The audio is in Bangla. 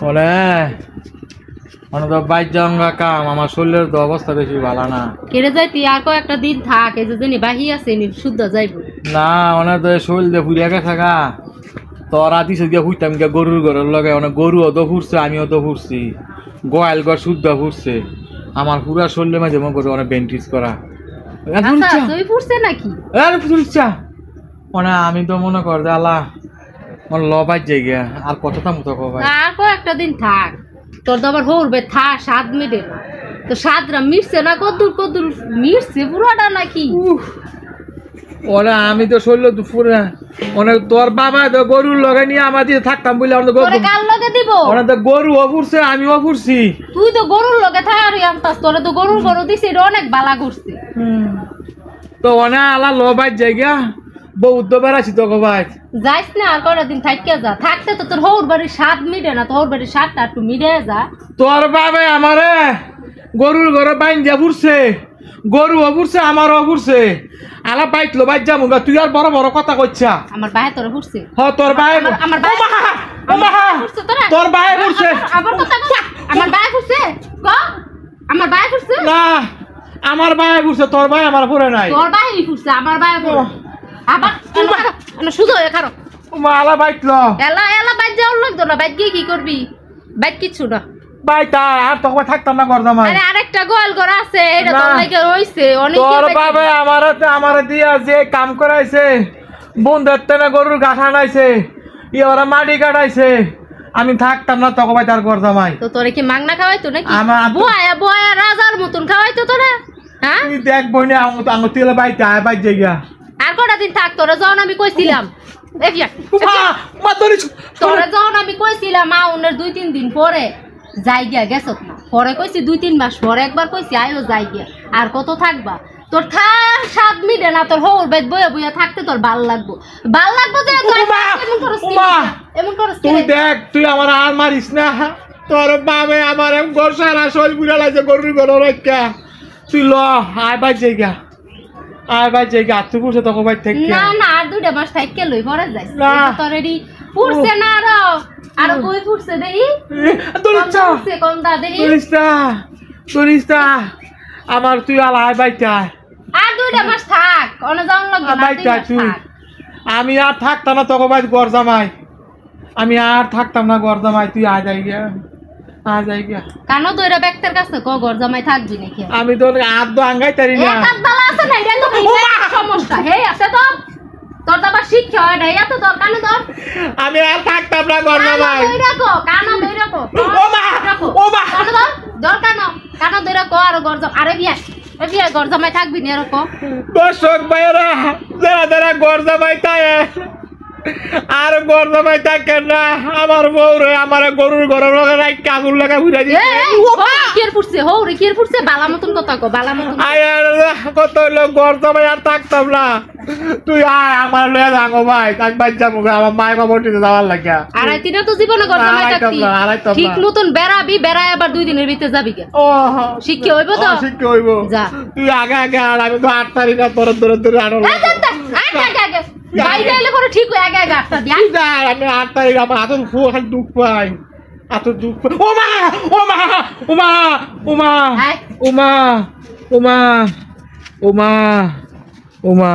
ওরে অনেক বাইর যাওয়া কাম আমার শরীরের তো অবস্থা বেশি ভালো না কেড়ে যাই তুই আর কয়েকটা দিন থাক এই যে জানি বাহি আছে নি শুদ্ধ যাইব না অনেক তো শরীর দিয়ে ফুরিয়া গেছে গা তোরা দিছে গিয়ে ফুটতাম গিয়ে গরুর ঘরের লগে অনেক গরুও তো ফুটছে আমিও তো ফুটছি গোয়াল ঘর শুদ্ধ ফুটছে আমার পুরা শরীরের মাঝে মনে করে অনেক বেন্টিস করা তুই ফুটছে নাকি আমি তো মনে কর যে আল্লাহ আমার লবাই জায়গা আর কতটা মতো কবাই আর কয়েকটা দিন থাক তোর তো আবার হরবে থা স্বাদ মেটে না তো স্বাদরা মিটছে না কদ্দুর কদ্দুর মিটছে পুরোটা নাকি ওরা আমি তো শরীর দুপুরে অনেক তোর বাবা তো গরুর লগে নিয়ে আমাদের থাকতাম বলে কার লগে দিব ওরা তো গরু অপুরছে আমিও অপুরছি তুই তো গরুর লগে থাকারই আনতাস তোরা তো গরুর গরু দিছে এটা অনেক বালা করছে তো অনেক আলা লবাই জায়গা বহুত বেড়াছি তো ভাই যাইস না আর কয়টা দিন থাকতে যা থাকতে তো তোর হৌর বাড়ির স্বাদ মিটে না তোর বাড়ির স্বাদটা একটু মিটে যা তোর বাবা আমারে গরুর ঘরে বাইন যা ফুরছে গরু অপুরছে আমার অপুরছে আলা বাইক লো বাইক যাবো তুই আর বড় বড় কথা কইছা আমার ভাই তোরা ফুরছে তোর ভাই আমার ভাই ফুরছে তোর ভাই ফুরছে আবার কথা আমার ভাই ফুরছে ক আমার ভাই ফুরছে না আমার ভাই ফুরছে তোর ভাই আমার ফুরে নাই তোর ভাই ফুরছে আমার ভাই ফুরছে আবার না শুধু এখারো আলা বাইক লো এলা বাইক যাওয়ার লাগতো না বাইক গিয়ে কি করবি বাইক কিছু না ভাই তা আর তখন থাকতাম না করতাম আরে আরেকটা গোয়াল ঘর আছে এটা তোর লাগে রইছে অনেক তোর বাবা আমারে দিয়া যে কাম করাইছে বন্ধের তেনে গরুর গাঠা নাইছে ওরা মাটি কাটাইছে আমি থাকতাম না তখন ভাই তার করতাম তো তোরে কি মাংনা খাওয়াইতো নাকি বয়া বয়া রাজার মতন খাওয়াইতো তোরা হ্যাঁ তুই দেখ বইনে আঙুল তেলে বাইতে আয় বাইর জায়গা আর কটা দিন থাক তোরা যখন আমি কইছিলাম তোরা যখন আমি কইছিলাম মা ওনের 2-3 দিন পরে যাইগা গেছত না পরে কইছি 2-3 মাস পরে একবার কইছি আইও যাইগা আর কত থাকবা তোর থার স্বাদ মিটে না তোর হৌর বেদ বইয়া বইয়া থাকতে তোর ভাল লাগবো যে এমন করস তুই দেখ তুই আমার আর মারিস না তোর বাবা আমার ঘর সারা শরীর বুড়া লাগছে গরুর ঘর রাখা তুই ল আয় বাই জায়গা আর ভাই জায়গা তুই পুরছে তখন ভাই থেকে না না আর 2 মাস থেকে লই পরে যাইস তোর এডি পুরছে না আর কই পুরছে দেই তোরিস্তা পুরছে কোন দা দেই তোরিস্তা আমার তুই আলাই বাইটা আর 2 মাস থাক অন যাওন লাগবে না বাইটা তুই আমি আর থাকতাম না তখন ভাই ঘর জামাই আমি আর থাকতাম না ঘর জামাই তুই আ যাইগা কানো দইরা ব্যক্তির কাছে ক ঘর জামাই থাকবি নাকি আমি তো আর দো আঙ্গাই তারি না এক বালা আছে না এটা তো সমস্যা হে আছে তো তোর তো শিক্ষা হয় না এত তোর কানে ধর আমি আর থাকতাম না ঘর জামাই কানো দইরা কো ও মা কানো ধর কানো দইরা কো আর ঘর জামাই আরে বিয়া ঘর জামাই থাকবি না এরকম দর্শক ভাইরা যারা ঘর জামাই থাকে আর ঘর জামাই থাকে না আমার বউ রে আমার গরুর ঘরের লগে কাগুর লাগা ঘুরে দিছে কির ফুটছে বালা মতন কথা কো বালা মতন কত লোক ঘর জামাই আর থাকতাম না তুই আয় আমার লয়ে যাগো ভাই তাক বাচ্চা মুখে আমার মায় বাবটিতে যাওয়ার লাগে আর তিনা তো জীবনে ঘর জামাই থাকতি ঠিক মতন বেড়ায় আবার 2 দিনের ভিতরে যাবি কে ও শিক্ষা হইব তো শিক্ষা হইব যা তুই আগে আর আমি তো 8 তারিখ ধরে আনো আগে বাইরে এলে করে ঠিক হয়ে আগে গাছটা দিয়া আমি 8 তারিখ আমার হাতে খালি দুঃখ পাই এত দুঃখ ওমা